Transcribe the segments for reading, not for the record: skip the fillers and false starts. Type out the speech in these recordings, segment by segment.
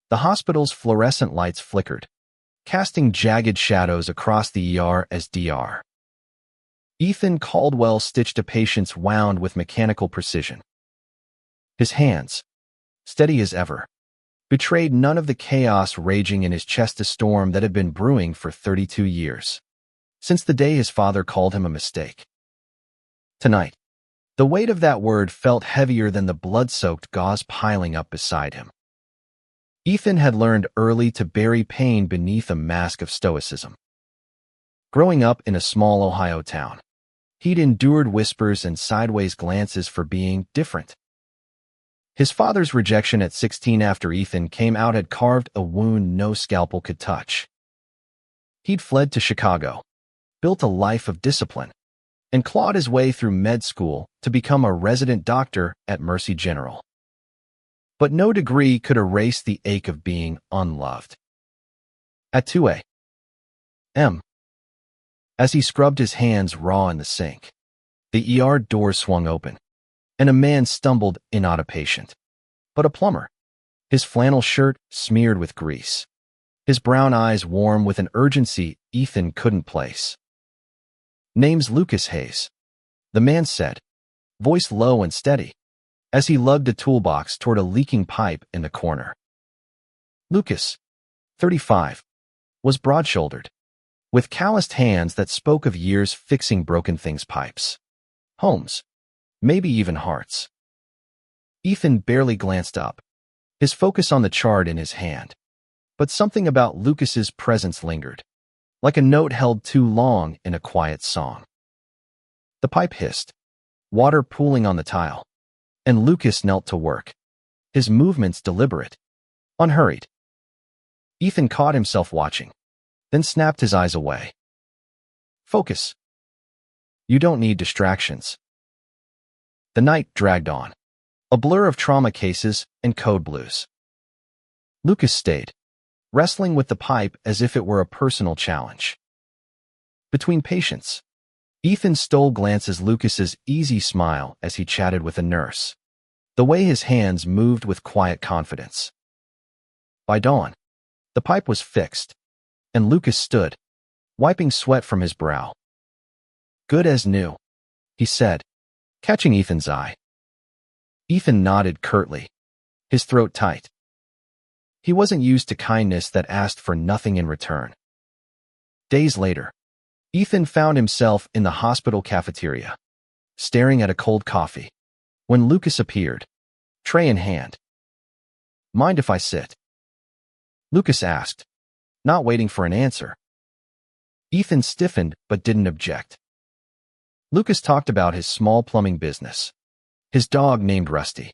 The hospital's fluorescent lights flickered, casting jagged shadows across the ER as Dr. Ethan Caldwell stitched a patient's wound with mechanical precision. His hands, steady as ever, betrayed none of the chaos raging in his chest, a storm that had been brewing for 32 years, since the day his father called him a mistake. Tonight, the weight of that word felt heavier than the blood-soaked gauze piling up beside him. Ethan had learned early to bury pain beneath a mask of stoicism. Growing up in a small Ohio town, he'd endured whispers and sideways glances for being different. His father's rejection at 16 after Ethan came out had carved a wound no scalpel could touch. He'd fled to Chicago, built a life of discipline, and clawed his way through med school to become a resident doctor at Mercy General. But no degree could erase the ache of being unloved. At 2 a.m., as he scrubbed his hands raw in the sink, the ER door swung open, and a man stumbled in, not a patient, but a plumber, his flannel shirt smeared with grease, his brown eyes warm with an urgency Ethan couldn't place. "Name's Lucas Hayes," the man said, voice low and steady, as he lugged a toolbox toward a leaking pipe in the corner. Lucas, 35, was broad-shouldered, with calloused hands that spoke of years fixing broken things, pipes, homes, maybe even hearts. Ethan barely glanced up, his focus on the chart in his hand, but something about Lucas's presence lingered, like a note held too long in a quiet song. The pipe hissed, water pooling on the tile, and Lucas knelt to work, his movements deliberate, unhurried. Ethan caught himself watching, then snapped his eyes away. "Focus. You don't need distractions." The night dragged on, a blur of trauma cases and code blues. Lucas stayed, wrestling with the pipe as if it were a personal challenge. Between patients, Ethan stole glances Lucas's easy smile as he chatted with a nurse, the way his hands moved with quiet confidence. By dawn, the pipe was fixed, and Lucas stood, wiping sweat from his brow. "Good as new," he said, catching Ethan's eye. Ethan nodded curtly, his throat tight. He wasn't used to kindness that asked for nothing in return. Days later, Ethan found himself in the hospital cafeteria, staring at a cold coffee, when Lucas appeared, tray in hand. "Mind if I sit?" Lucas asked, not waiting for an answer. Ethan stiffened but didn't object. Lucas talked about his small plumbing business, his dog named Rusty,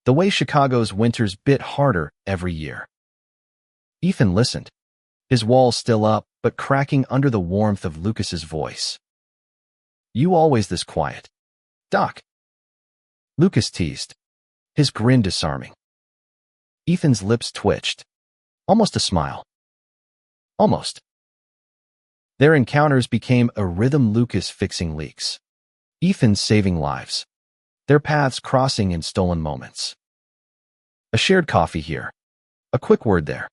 the way Chicago's winters bit harder every year. Ethan listened, his walls still up but cracking under the warmth of Lucas's voice. "You always this quiet, Doc?" Lucas teased, his grin disarming. Ethan's lips twitched, almost a smile. Almost. Their encounters became a rhythm, Lucas fixing leaks, Ethan saving lives, their paths crossing in stolen moments. A shared coffee here, a quick word there.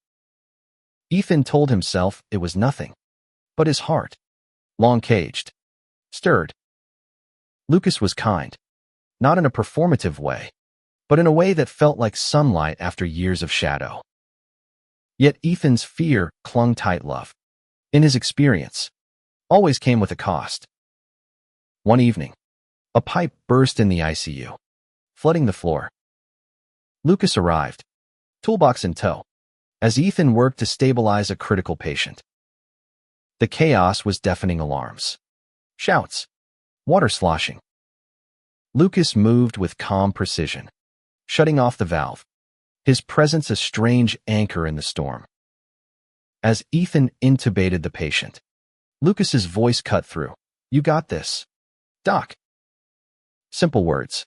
Ethan told himself it was nothing, but his heart, long caged, stirred. Lucas was kind, not in a performative way, but in a way that felt like sunlight after years of shadow. Yet Ethan's fear clung tight. Love, in his experience, always came with a cost. One evening, a pipe burst in the ICU, flooding the floor. Lucas arrived, toolbox in tow, as Ethan worked to stabilize a critical patient. The chaos was deafening: alarms, shouts, water sloshing. Lucas moved with calm precision, shutting off the valve, his presence a strange anchor in the storm. As Ethan intubated the patient, Lucas's voice cut through. "You got this, Doc." Simple words,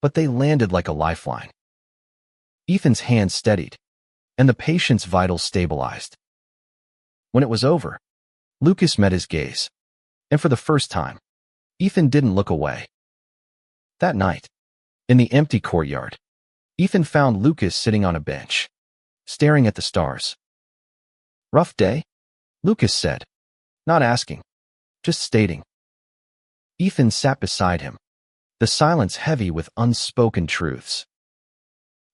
but they landed like a lifeline. Ethan's hand steadied, and the patient's vitals stabilized. When it was over, Lucas met his gaze, and for the first time, Ethan didn't look away. That night, in the empty courtyard, Ethan found Lucas sitting on a bench, staring at the stars. "Rough day?" Lucas said, not asking, just stating. Ethan sat beside him, the silence heavy with unspoken truths.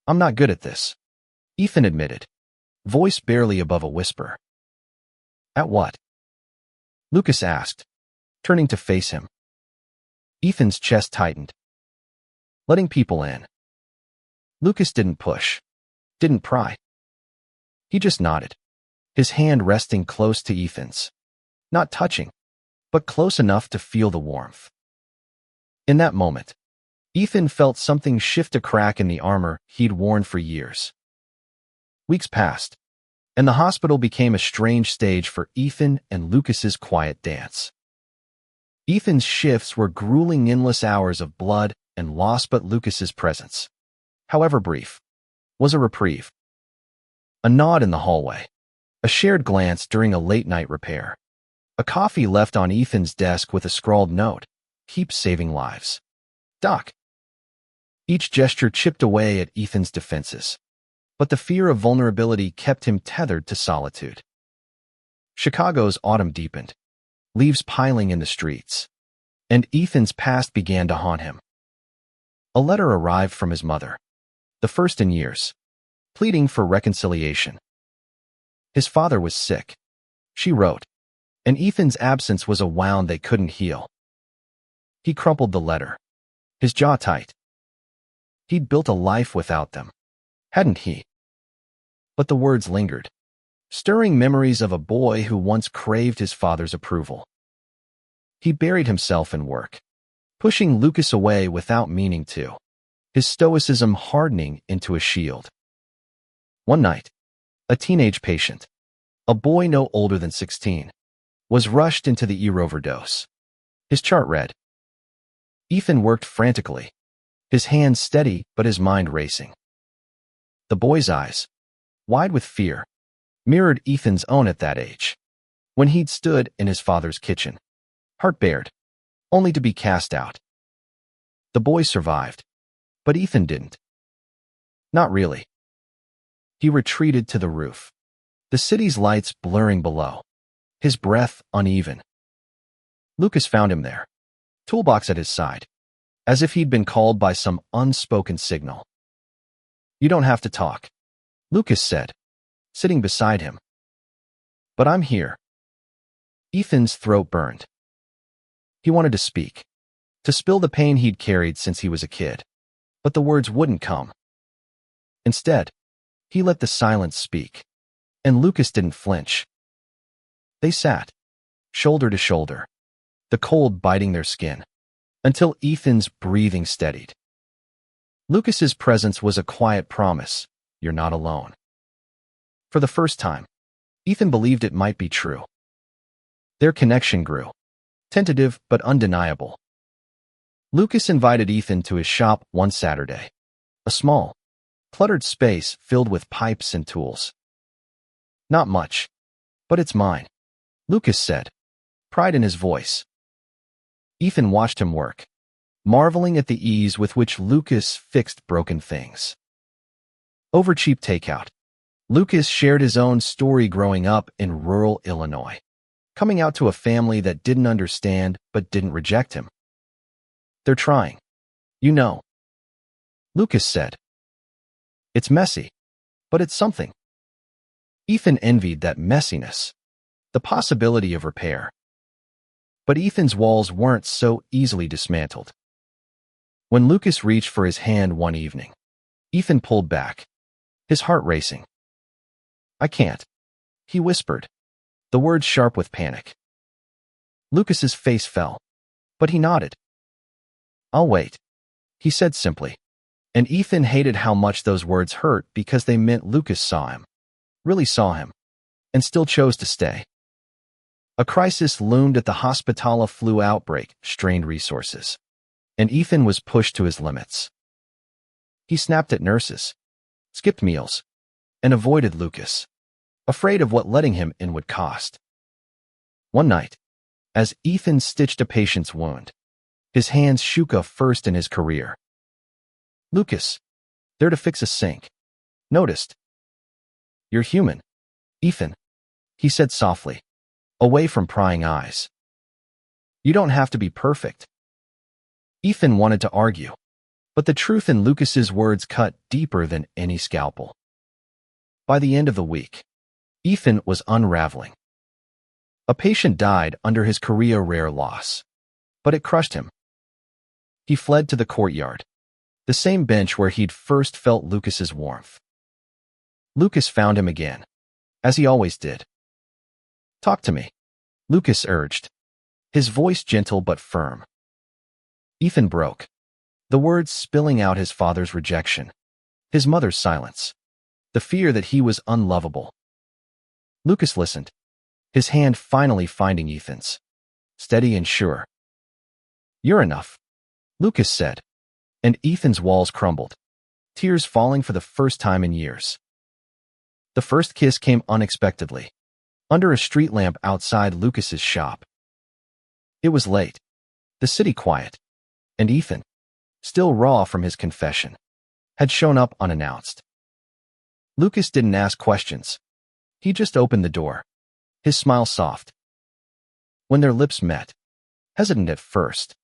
"I'm not good at this," Ethan admitted, voice barely above a whisper. "At what?" Lucas asked, turning to face him. Ethan's chest tightened. "Letting people in." Lucas didn't push, didn't pry. He just nodded, his hand resting close to Ethan's. Not touching, but close enough to feel the warmth. In that moment, Ethan felt something shift, a crack in the armor he'd worn for years. Weeks passed, and the hospital became a strange stage for Ethan and Lucas's quiet dance. Ethan's shifts were grueling, endless hours of blood and loss, but Lucas's presence, however brief, was a reprieve. A nod in the hallway, a shared glance during a late-night repair, a coffee left on Ethan's desk with a scrawled note, "Keep saving lives. Doc." Each gesture chipped away at Ethan's defenses, but the fear of vulnerability kept him tethered to solitude. Chicago's autumn deepened, leaves piling in the streets, and Ethan's past began to haunt him. A letter arrived from his mother, the first in years, pleading for reconciliation. His father was sick, she wrote, and Ethan's absence was a wound they couldn't heal. He crumpled the letter, his jaw tight. He'd built a life without them, hadn't he? But the words lingered, stirring memories of a boy who once craved his father's approval. He buried himself in work, pushing Lucas away without meaning to, his stoicism hardening into a shield. One night, a teenage patient, a boy no older than 16, was rushed into the ER overdose. His chart read. Ethan worked frantically, his hands steady but his mind racing. The boy's eyes, wide with fear, mirrored Ethan's own at that age, when he'd stood in his father's kitchen, heart bared, only to be cast out. The boy survived, but Ethan didn't. Not really. He retreated to the roof, the city's lights blurring below, his breath uneven. Lucas found him there, toolbox at his side, as if he'd been called by some unspoken signal. "You don't have to talk," Lucas said, sitting beside him. "But I'm here." Ethan's throat burned. He wanted to speak, to spill the pain he'd carried since he was a kid, but the words wouldn't come. Instead, he let the silence speak, and Lucas didn't flinch. They sat, shoulder to shoulder, the cold biting their skin, until Ethan's breathing steadied. Lucas's presence was a quiet promise, "You're not alone." For the first time, Ethan believed it might be true. Their connection grew, tentative but undeniable. Lucas invited Ethan to his shop one Saturday, a small, cluttered space filled with pipes and tools. "Not much, but it's mine," Lucas said, pride in his voice. Ethan watched him work, marveling at the ease with which Lucas fixed broken things. Over cheap takeout, Lucas shared his own story growing up in rural Illinois, coming out to a family that didn't understand but didn't reject him. "They're trying, you know," Lucas said. "It's messy, but it's something." Ethan envied that messiness, the possibility of repair. But Ethan's walls weren't so easily dismantled. When Lucas reached for his hand one evening, Ethan pulled back, his heart racing. "I can't," he whispered, the words sharp with panic. Lucas's face fell, but he nodded. "I'll wait," he said simply, and Ethan hated how much those words hurt because they meant Lucas saw him, really saw him, and still chose to stay. A crisis loomed at the hospital. Flu outbreak strained resources, and Ethan was pushed to his limits. He snapped at nurses, skipped meals, and avoided Lucas, afraid of what letting him in would cost. One night, as Ethan stitched a patient's wound, his hands shook a first in his career. Lucas, there to fix a sink, noticed. You're human, Ethan, he said softly, away from prying eyes. You don't have to be perfect. Ethan wanted to argue, but the truth in Lucas's words cut deeper than any scalpel. By the end of the week, Ethan was unraveling. A patient died under his career-rare loss, but it crushed him. He fled to the courtyard, the same bench where he'd first felt Lucas's warmth. Lucas found him again, as he always did. Talk to me, Lucas urged, his voice gentle but firm. Ethan broke, the words spilling out his father's rejection, his mother's silence, the fear that he was unlovable. Lucas listened, his hand finally finding Ethan's, steady and sure. You're enough, Lucas said, and Ethan's walls crumbled, tears falling for the first time in years. The first kiss came unexpectedly, under a street lamp outside Lucas's shop. It was late, the city quiet, and Ethan, still raw from his confession, had shown up unannounced. Lucas didn't ask questions. He just opened the door, his smile soft. When their lips met, hesitant at first,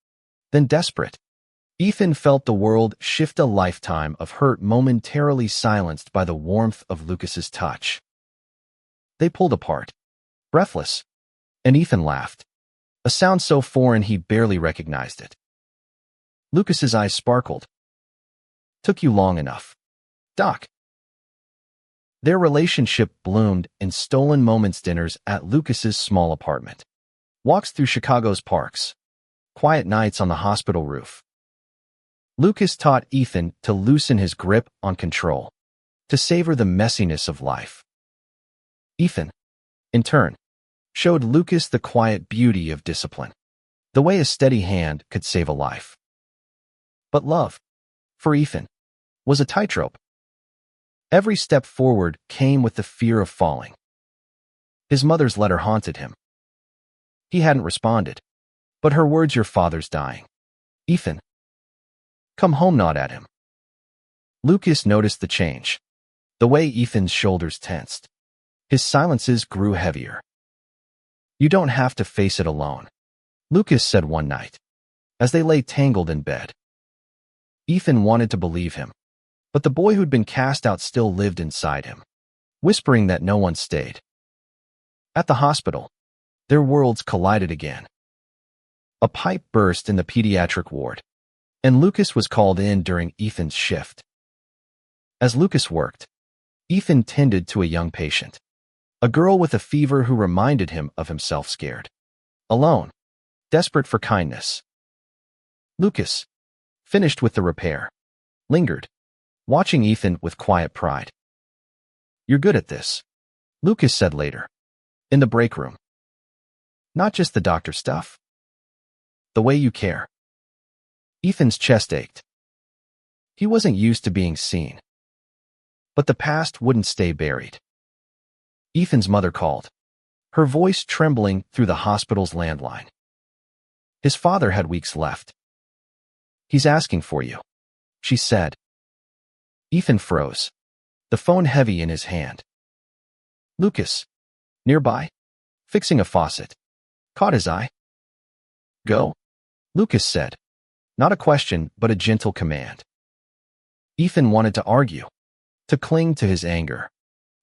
then desperate, Ethan felt the world shift, a lifetime of hurt momentarily silenced by the warmth of Lucas's touch. They pulled apart, breathless, and Ethan laughed, a sound so foreign he barely recognized it. Lucas's eyes sparkled. Took you long enough, Doc. Their relationship bloomed in stolen moments, dinners at Lucas's small apartment, walks through Chicago's parks, quiet nights on the hospital roof. Lucas taught Ethan to loosen his grip on control, to savor the messiness of life. Ethan, in turn, showed Lucas the quiet beauty of discipline, the way a steady hand could save a life. But love, for Ethan, was a tightrope. Every step forward came with the fear of falling. His mother's letter haunted him. He hadn't responded, but her words, your father's dying. Ethan, come home, gnawed at him. Lucas noticed the change, the way Ethan's shoulders tensed. His silences grew heavier. You don't have to face it alone, Lucas said one night, as they lay tangled in bed. Ethan wanted to believe him, but the boy who'd been cast out still lived inside him, whispering that no one stayed. At the hospital, their worlds collided again. A pipe burst in the pediatric ward, and Lucas was called in during Ethan's shift. As Lucas worked, Ethan tended to a young patient, a girl with a fever who reminded him of himself, scared, alone, desperate for kindness. Lucas, finished with the repair, lingered, watching Ethan with quiet pride. You're good at this, Lucas said later, in the break room. Not just the doctor stuff. The way you care. Ethan's chest ached. He wasn't used to being seen. But the past wouldn't stay buried. Ethan's mother called, her voice trembling through the hospital's landline. His father had weeks left. He's asking for you, she said. Ethan froze, the phone heavy in his hand. Lucas, nearby, fixing a faucet, caught his eye. Go, Lucas said, not a question but a gentle command. Ethan wanted to argue, to cling to his anger,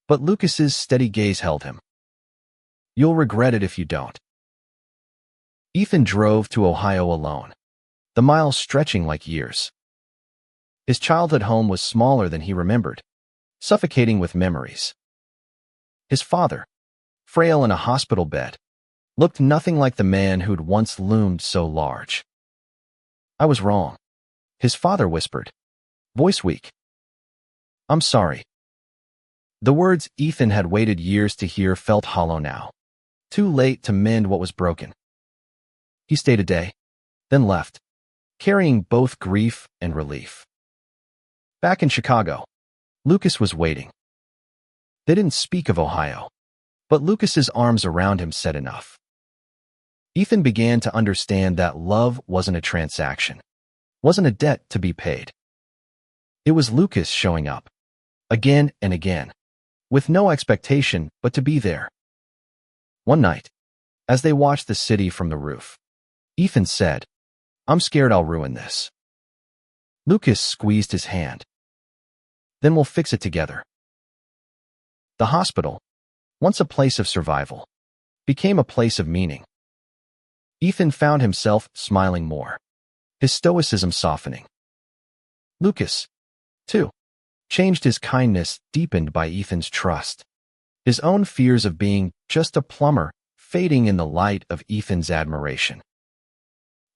but Lucas's steady gaze held him. You'll regret it if you don't. Ethan drove to Ohio alone, the miles stretching like years. His childhood home was smaller than he remembered, suffocating with memories. His father, frail in a hospital bed, looked nothing like the man who'd once loomed so large. I was wrong, his father whispered, voice weak. I'm sorry. The words Ethan had waited years to hear felt hollow now, too late to mend what was broken. He stayed a day, then left, carrying both grief and relief. Back in Chicago, Lucas was waiting. They didn't speak of Ohio, but Lucas's arms around him said enough. Ethan began to understand that love wasn't a transaction, wasn't a debt to be paid. It was Lucas showing up, again and again, with no expectation but to be there. One night, as they watched the city from the roof, Ethan said, "I'm scared I'll ruin this." Lucas squeezed his hand. "Then we'll fix it together." The hospital, once a place of survival, became a place of meaning. Ethan found himself smiling more, his stoicism softening. Lucas, too, changed, his kindness deepened by Ethan's trust, his own fears of being just a plumber fading in the light of Ethan's admiration.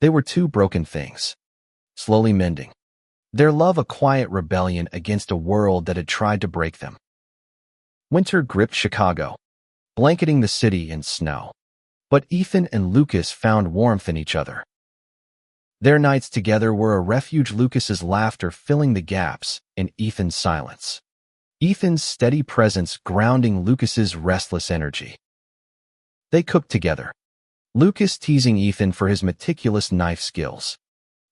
They were two broken things, slowly mending, their love a quiet rebellion against a world that had tried to break them. Winter gripped Chicago, blanketing the city in snow, but Ethan and Lucas found warmth in each other. Their nights together were a refuge, Lucas's laughter filling the gaps in Ethan's silence, Ethan's steady presence grounding Lucas's restless energy. They cooked together, Lucas teasing Ethan for his meticulous knife skills,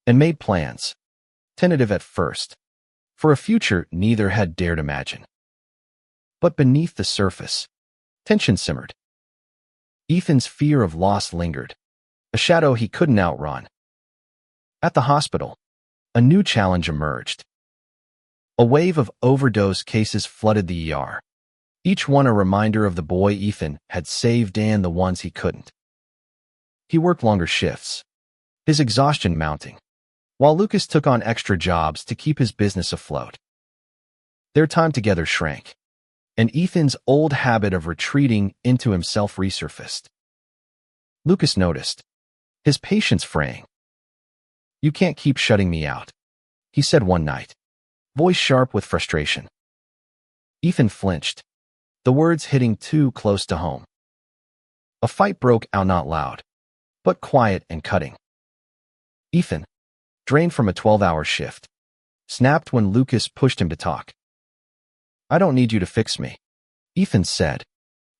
and made plans, tentative at first, for a future neither had dared imagine. But beneath the surface, tension simmered. Ethan's fear of loss lingered, a shadow he couldn't outrun. At the hospital, a new challenge emerged. A wave of overdose cases flooded the ER, each one a reminder of the boy Ethan had saved and the ones he couldn't. He worked longer shifts, his exhaustion mounting, while Lucas took on extra jobs to keep his business afloat. Their time together shrank, and Ethan's old habit of retreating into himself resurfaced. Lucas noticed, his patience fraying. "You can't keep shutting me out," he said one night, voice sharp with frustration. Ethan flinched, the words hitting too close to home. A fight broke out, not loud, but quiet and cutting. Ethan, drained from a 12-hour shift, snapped when Lucas pushed him to talk. "I don't need you to fix me," Ethan said,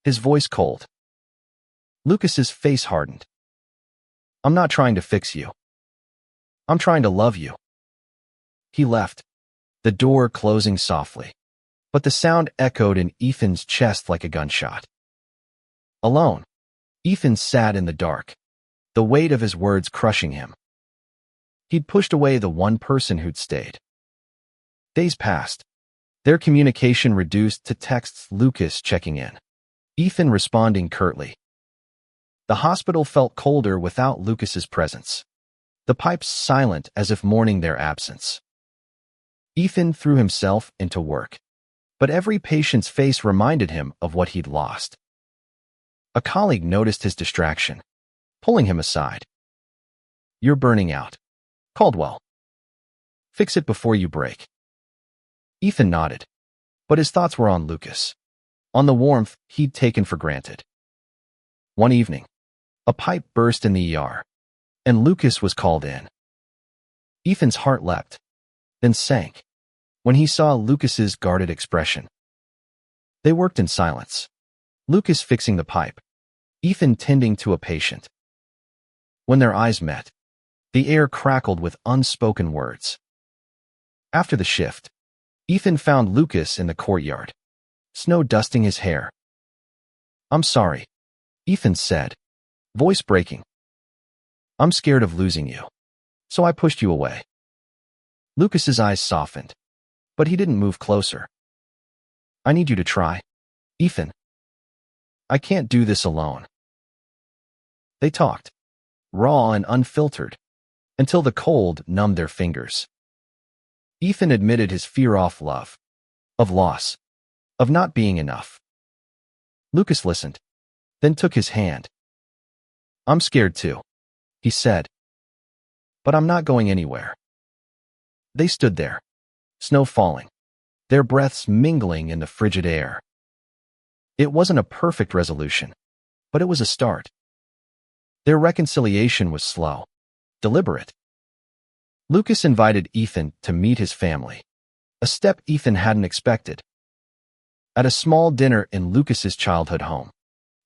his voice cold. Lucas's face hardened. "I'm not trying to fix you. I'm trying to love you." He left, the door closing softly, but the sound echoed in Ethan's chest like a gunshot. Alone, Ethan sat in the dark, the weight of his words crushing him. He'd pushed away the one person who'd stayed. Days passed, their communication reduced to texts, Lucas checking in, Ethan responding curtly. The hospital felt colder without Lucas's presence, the pipes silent as if mourning their absence. Ethan threw himself into work, but every patient's face reminded him of what he'd lost. A colleague noticed his distraction, pulling him aside. "You're burning out, Caldwell. Fix it before you break." Ethan nodded, but his thoughts were on Lucas, on the warmth he'd taken for granted. One evening, a pipe burst in the ER, and Lucas was called in. Ethan's heart leapt, then sank, when he saw Lucas's guarded expression. They worked in silence, Lucas fixing the pipe, Ethan tending to a patient. When their eyes met, the air crackled with unspoken words. After the shift, Ethan found Lucas in the courtyard, snow dusting his hair. "I'm sorry," Ethan said, voice breaking. "I'm scared of losing you, so I pushed you away." Lucas's eyes softened, but he didn't move closer. "I need you to try, Ethan. I can't do this alone." They talked, raw and unfiltered, until the cold numbed their fingers. Ethan admitted his fear of love, of loss, of not being enough. Lucas listened, then took his hand. "I'm scared too," he said, "but I'm not going anywhere." They stood there, snow falling, their breaths mingling in the frigid air. It wasn't a perfect resolution, but it was a start. Their reconciliation was slow, deliberate. Lucas invited Ethan to meet his family, a step Ethan hadn't expected. At a small dinner in Lucas's childhood home,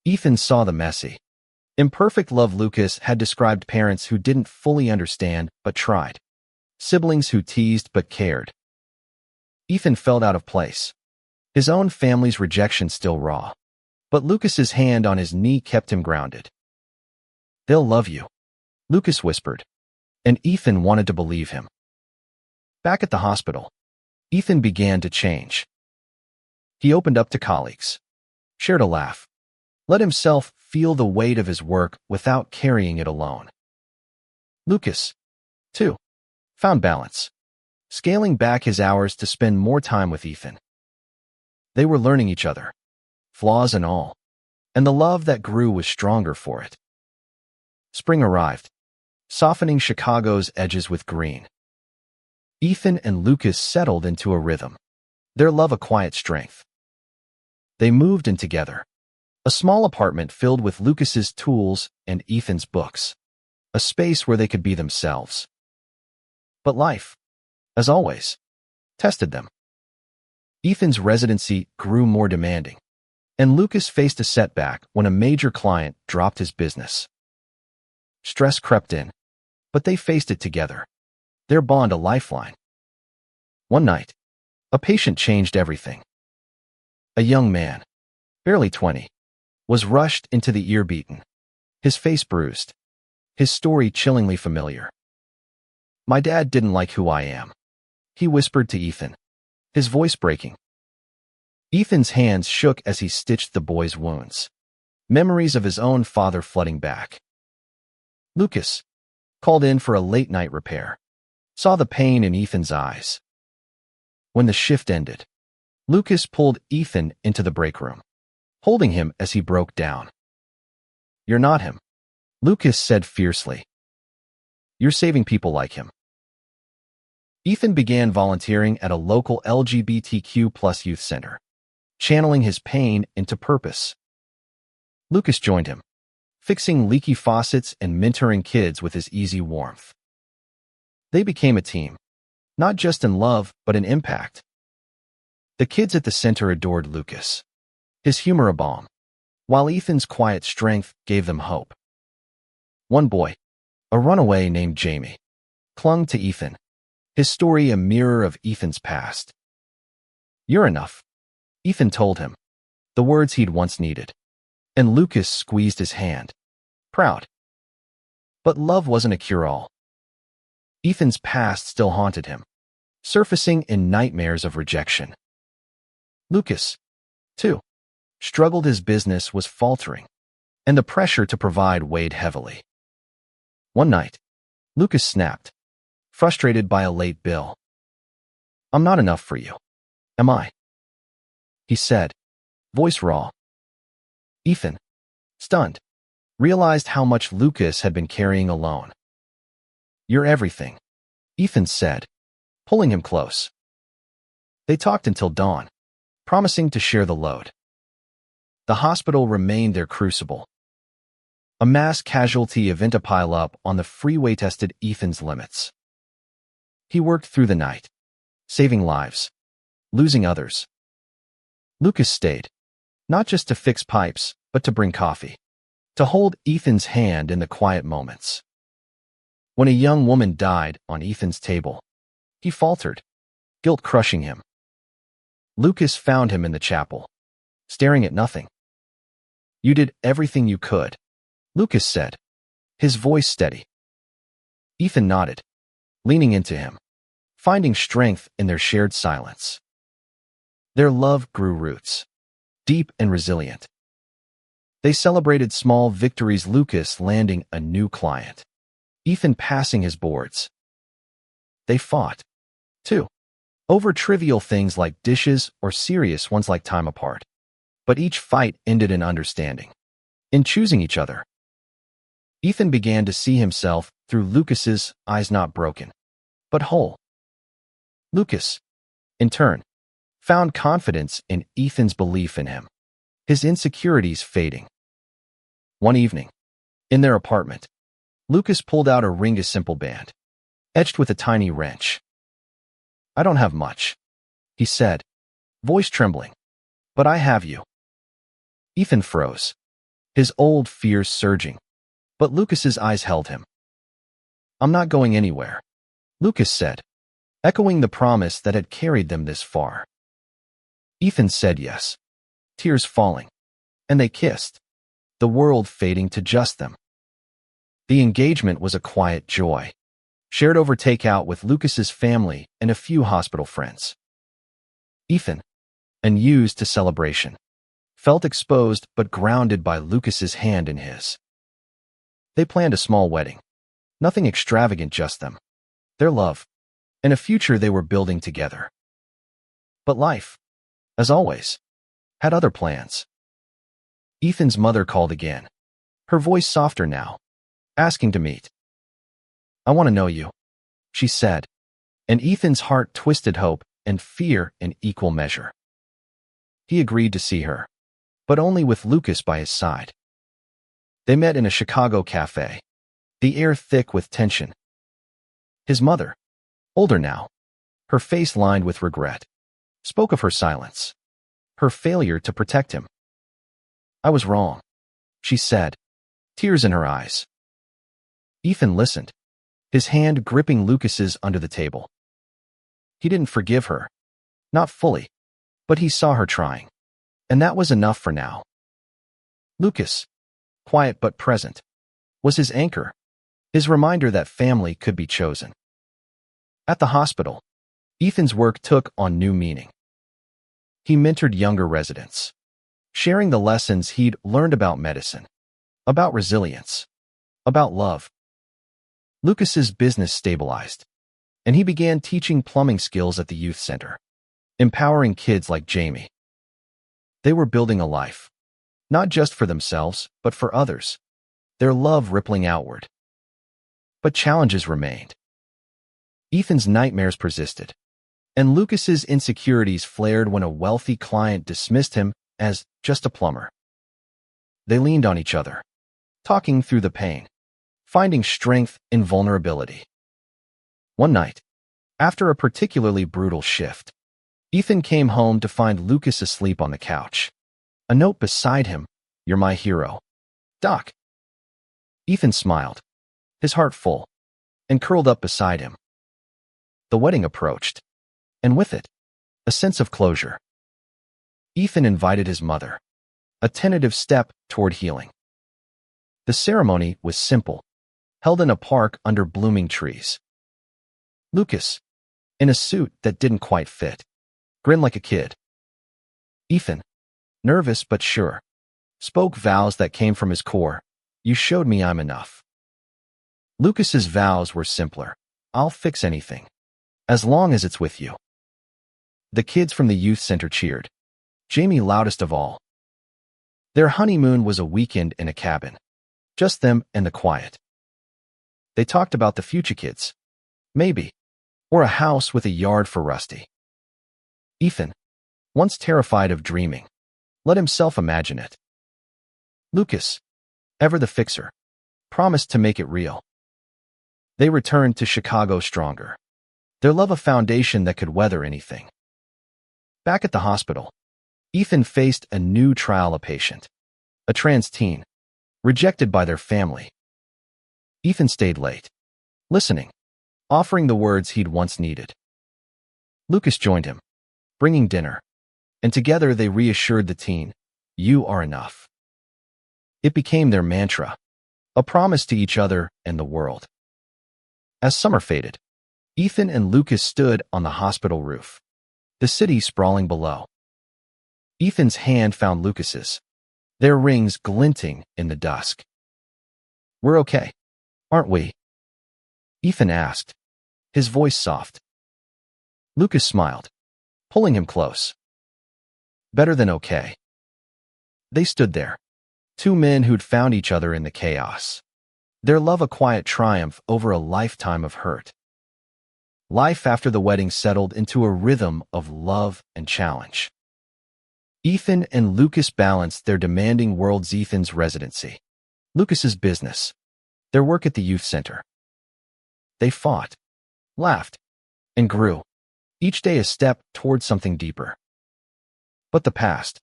Ethan saw the messy, imperfect love Lucas had described: parents who didn't fully understand but tried, siblings who teased but cared. Ethan felt out of place, His own family's rejection still raw, but Lucas's hand on his knee kept him grounded. "They'll love you," Lucas whispered, and Ethan wanted to believe him. Back at the hospital, Ethan began to change. He opened up to colleagues, shared a laugh, let himself feel the weight of his work without carrying it alone. Lucas, too, found balance, scaling back his hours to spend more time with Ethan. They were learning each other, flaws and all, and the love that grew was stronger for it. Spring arrived, softening Chicago's edges with green. Ethan and Lucas settled into a rhythm, their love a quiet strength. They moved in together, a small apartment filled with Lucas's tools and Ethan's books, a space where they could be themselves. But life, as always, tested them. Ethan's residency grew more demanding, and Lucas faced a setback when a major client dropped his business. Stress crept in, but they faced it together, their bond a lifeline. One night, a patient changed everything. A young man, barely 20, was rushed into the ER beaten, his face bruised, his story chillingly familiar. "My dad didn't like who I am," he whispered to Ethan, his voice breaking. Ethan's hands shook as he stitched the boy's wounds, memories of his own father flooding back. Lucas, called in for a late-night repair, saw the pain in Ethan's eyes. When the shift ended, Lucas pulled Ethan into the break room, holding him as he broke down. "You're not him," Lucas said fiercely. "You're saving people like him." Ethan began volunteering at a local LGBTQ+ youth center, channeling his pain into purpose. Lucas joined him, fixing leaky faucets and mentoring kids with his easy warmth. They became a team, not just in love, but in impact. The kids at the center adored Lucas, his humor a balm, while Ethan's quiet strength gave them hope. One boy, a runaway named Jamie, clung to Ethan, his story a mirror of Ethan's past. "You're enough," Ethan told him, the words he'd once needed, and Lucas squeezed his hand, proud. But love wasn't a cure-all. Ethan's past still haunted him, surfacing in nightmares of rejection. Lucas, too, struggled. His business was faltering, and the pressure to provide weighed heavily. One night, Lucas snapped, frustrated by a late bill. "I'm not enough for you, am I?" he said, voice raw. Ethan, stunned, realized how much Lucas had been carrying alone. "You're everything," Ethan said, pulling him close. They talked until dawn, promising to share the load. The hospital remained their crucible. A mass casualty event to pile up on the freeway tested Ethan's limits. He worked through the night, saving lives, losing others. Lucas stayed, not just to fix pipes, but to bring coffee, to hold Ethan's hand in the quiet moments. When a young woman died on Ethan's table, he faltered, guilt crushing him. Lucas found him in the chapel, staring at nothing. "You did everything you could," Lucas said, his voice steady. Ethan nodded, leaning into him, finding strength in their shared silence. Their love grew roots, deep and resilient. They celebrated small victories, Lucas landing a new client, Ethan passing his boards. They fought, too, over trivial things like dishes or serious ones like time apart. But each fight ended in understanding, in choosing each other. Ethan began to see himself through Lucas's eyes, not broken, but whole. Lucas, in turn, found confidence in Ethan's belief in him, his insecurities fading. One evening, in their apartment, Lucas pulled out a ring, a simple band, etched with a tiny wrench. "I don't have much," he said, voice trembling, "but I have you." Ethan froze, his old fears surging, but Lucas's eyes held him. "I'm not going anywhere," Lucas said, echoing the promise that had carried them this far. Ethan said yes, tears falling, and they kissed, the world fading to just them. The engagement was a quiet joy, shared over takeout with Lucas's family and a few hospital friends. Ethan, unused to celebration, felt exposed but grounded by Lucas's hand in his. They planned a small wedding. Nothing extravagant, just them, their love, and a future they were building together. But life, as always, had other plans. Ethan's mother called again, her voice softer now, asking to meet. "I want to know you," she said, and Ethan's heart twisted hope and fear in equal measure. He agreed to see her, but only with Lucas by his side. They met in a Chicago cafe, the air thick with tension. His mother, older now, her face lined with regret, spoke of her silence, her failure to protect him. "I was wrong," she said, tears in her eyes. Ethan listened, his hand gripping Lucas's under the table. He didn't forgive her, not fully, but he saw her trying, and that was enough for now. Lucas, quiet but present, was his anchor, his reminder that family could be chosen. At the hospital, Ethan's work took on new meaning. He mentored younger residents, sharing the lessons he'd learned about medicine, about resilience, about love. Lucas's business stabilized, and he began teaching plumbing skills at the youth center, empowering kids like Jamie. They were building a life, not just for themselves, but for others, their love rippling outward. But challenges remained. Ethan's nightmares persisted, and Lucas's insecurities flared when a wealthy client dismissed him as just a plumber. They leaned on each other, talking through the pain, finding strength in vulnerability. One night, after a particularly brutal shift, Ethan came home to find Lucas asleep on the couch. A note beside him, "You're my hero, Doc." Ethan smiled, his heart full, and curled up beside him. The wedding approached, and with it, a sense of closure. Ethan invited his mother, a tentative step toward healing. The ceremony was simple, held in a park under blooming trees. Lucas, in a suit that didn't quite fit, grinned like a kid. Ethan, nervous but sure, spoke vows that came from his core. "You showed me I'm enough." Lucas's vows were simpler. "I'll fix anything, as long as it's with you." The kids from the youth center cheered, Jamie loudest of all. Their honeymoon was a weekend in a cabin, just them and the quiet. They talked about the future kids, maybe, or a house with a yard for Rusty. Ethan, once terrified of dreaming, let himself imagine it. Lucas, ever the fixer, promised to make it real. They returned to Chicago stronger, their love a foundation that could weather anything. Back at the hospital, Ethan faced a new trial, a patient, a trans teen, rejected by their family. Ethan stayed late, listening, offering the words he'd once needed. Lucas joined him, bringing dinner, and together they reassured the teen, "You are enough." It became their mantra, a promise to each other and the world. As summer faded, Ethan and Lucas stood on the hospital roof, the city sprawling below. Ethan's hand found Lucas's, their rings glinting in the dusk. "We're okay, aren't we?" Ethan asked, his voice soft. Lucas smiled, pulling him close. "Better than okay." They stood there, two men who'd found each other in the chaos, their love a quiet triumph over a lifetime of hurt. Life after the wedding settled into a rhythm of love and challenge. Ethan and Lucas balanced their demanding worlds. Ethan's residency, Lucas's business, their work at the youth center. They fought, laughed, and grew, each day a step toward something deeper. But the past,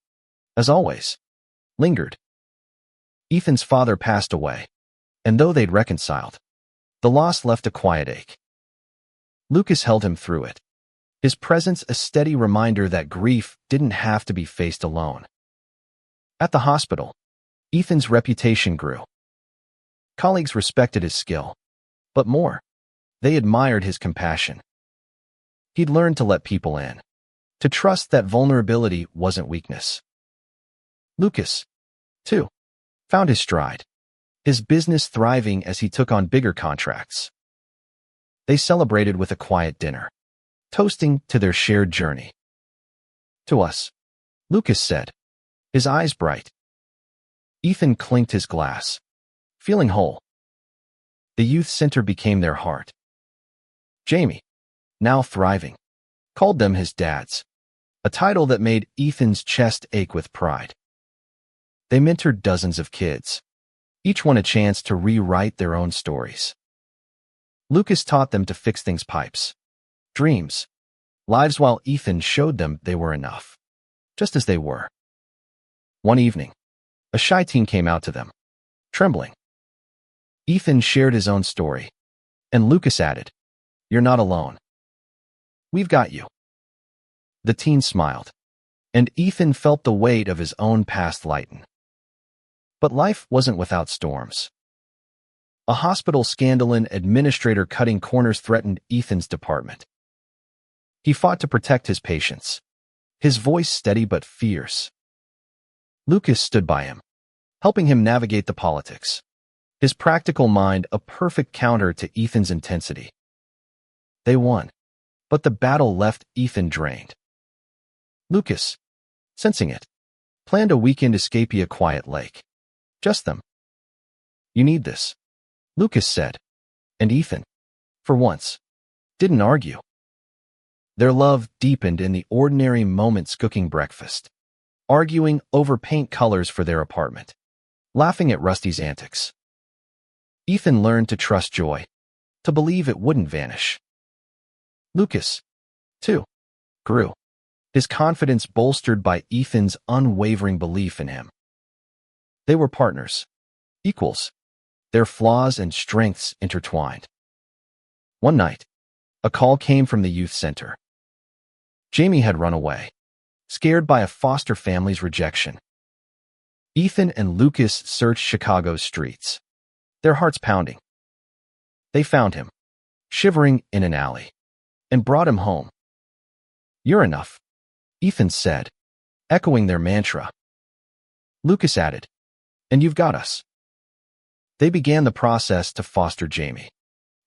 as always, lingered. Ethan's father passed away, and though they'd reconciled, the loss left a quiet ache. Lucas held him through it, his presence a steady reminder that grief didn't have to be faced alone. At the hospital, Ethan's reputation grew. Colleagues respected his skill, but more, they admired his compassion. He'd learned to let people in, to trust that vulnerability wasn't weakness. Lucas, too, found his stride, his business thriving as he took on bigger contracts. They celebrated with a quiet dinner, toasting to their shared journey. "To us," Lucas said, his eyes bright. Ethan clinked his glass, feeling whole. The youth center became their heart. Jamie, now thriving, called them his dads, a title that made Ethan's chest ache with pride. They mentored dozens of kids, each one a chance to rewrite their own stories. Lucas taught them to fix things: pipes, dreams, lives, while Ethan showed them they were enough, just as they were. One evening, a shy teen came out to them, trembling. Ethan shared his own story, and Lucas added, "You're not alone. We've got you." The teen smiled, and Ethan felt the weight of his own past lighten. But life wasn't without storms. A hospital scandal and administrator cutting corners threatened Ethan's department. He fought to protect his patients, his voice steady but fierce. Lucas stood by him, helping him navigate the politics, his practical mind a perfect counter to Ethan's intensity. They won, but the battle left Ethan drained. Lucas, sensing it, planned a weekend escapee, a quiet lake. Just them. "You need this," Lucas said, and Ethan, for once, didn't argue. Their love deepened in the ordinary moments: cooking breakfast, arguing over paint colors for their apartment, laughing at Rusty's antics. Ethan learned to trust joy, to believe it wouldn't vanish. Lucas, too, grew, his confidence bolstered by Ethan's unwavering belief in him. They were partners, equals, their flaws and strengths intertwined. One night, a call came from the youth center. Jamie had run away, scared by a foster family's rejection. Ethan and Lucas searched Chicago's streets, their hearts pounding. They found him, shivering in an alley, and brought him home. "You're enough," Ethan said, echoing their mantra. Lucas added, "And you've got us." They began the process to foster Jamie,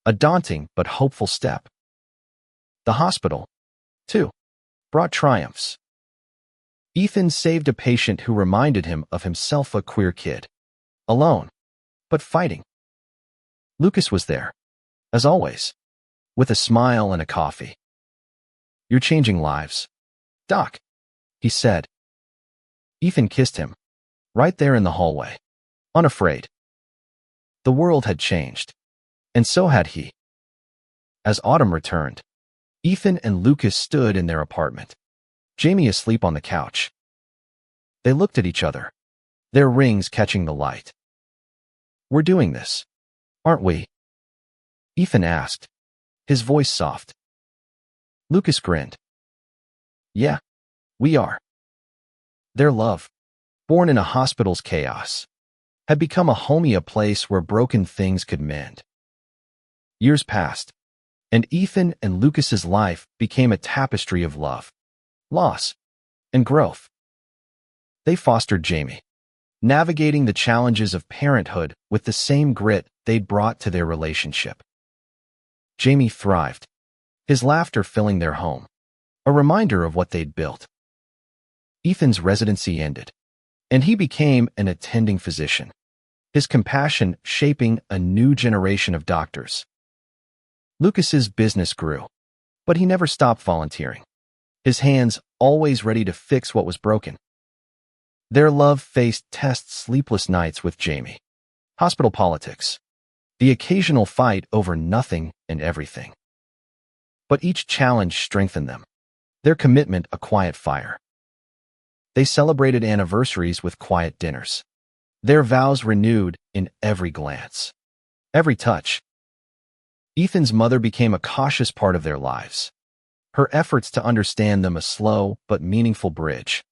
a daunting but hopeful step. The hospital, too, brought triumphs. Ethan saved a patient who reminded him of himself, a queer kid, alone, but fighting. Lucas was there, as always, with a smile and a coffee. "You're changing lives, Doc," he said. Ethan kissed him, right there in the hallway, unafraid. The world had changed, and so had he. As autumn returned, Ethan and Lucas stood in their apartment, Jamie asleep on the couch. They looked at each other, their rings catching the light. "We're doing this, aren't we?" Ethan asked, his voice soft. Lucas grinned. "Yeah, we are." Their love, born in a hospital's chaos, had become a homey, a place where broken things could mend. Years passed, and Ethan and Lucas's life became a tapestry of love, loss, and growth. They fostered Jamie, navigating the challenges of parenthood with the same grit they'd brought to their relationship. Jamie thrived, his laughter filling their home, a reminder of what they'd built. Ethan's residency ended, and he became an attending physician, his compassion shaping a new generation of doctors. Lucas's business grew, but he never stopped volunteering, his hands always ready to fix what was broken. Their love faced tests: sleepless nights with Jamie, hospital politics, the occasional fight over nothing and everything. But each challenge strengthened them, their commitment a quiet fire. They celebrated anniversaries with quiet dinners, their vows renewed in every glance, every touch. Ethan's mother became a cautious part of their lives, her efforts to understand them a slow but meaningful bridge.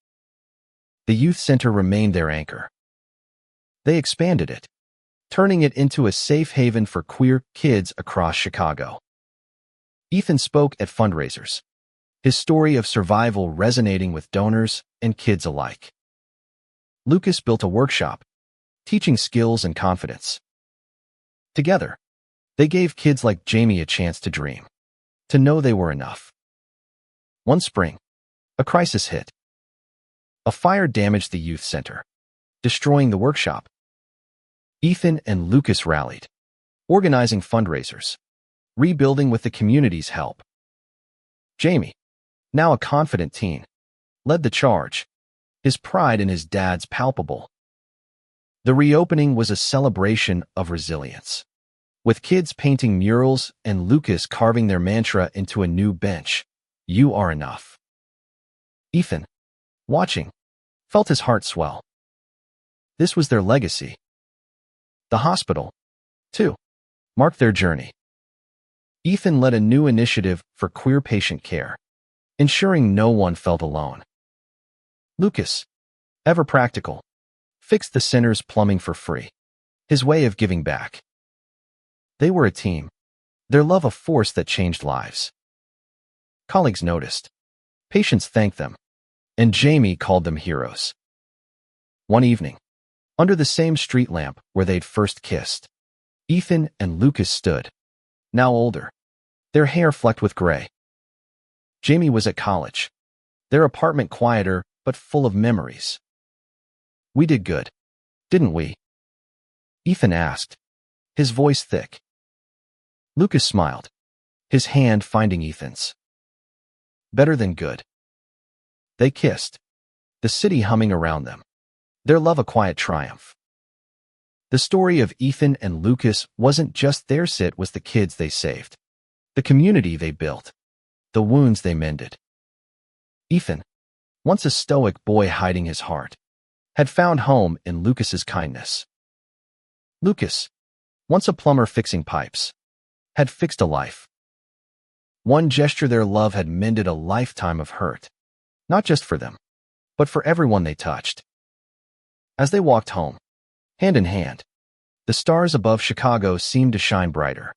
The youth center remained their anchor. They expanded it, turning it into a safe haven for queer kids across Chicago. Ethan spoke at fundraisers, his story of survival resonating with donors and kids alike. Lucas built a workshop, teaching skills and confidence. Together, they gave kids like Jamie a chance to dream, to know they were enough. One spring, a crisis hit. A fire damaged the youth center, destroying the workshop. Ethan and Lucas rallied, organizing fundraisers, rebuilding with the community's help. Jamie, now a confident teen, led the charge, his pride in his dad's palpable. The reopening was a celebration of resilience, with kids painting murals and Lucas carving their mantra into a new bench, "You are enough." Ethan, watching, felt his heart swell. This was their legacy. The hospital, too, marked their journey. Ethan led a new initiative for queer patient care, ensuring no one felt alone. Lucas, ever practical, fixed the center's plumbing for free, his way of giving back. They were a team, their love a force that changed lives. Colleagues noticed, patients thanked them, and Jamie called them heroes. One evening, under the same street lamp where they'd first kissed, Ethan and Lucas stood, now older, their hair flecked with gray. Jamie was at college, their apartment quieter but full of memories. "We did good, didn't we?" Ethan asked, his voice thick. Lucas smiled, his hand finding Ethan's. "Better than good." They kissed, the city humming around them, their love a quiet triumph. The story of Ethan and Lucas wasn't just theirs, it was the kids they saved, the community they built, the wounds they mended. Ethan, once a stoic boy hiding his heart, had found home in Lucas's kindness. Lucas, once a plumber fixing pipes, had fixed a life. One gesture, their love had mended a lifetime of hurt, not just for them, but for everyone they touched. As they walked home, hand in hand, the stars above Chicago seemed to shine brighter,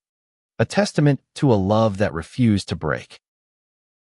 a testament to a love that refused to break.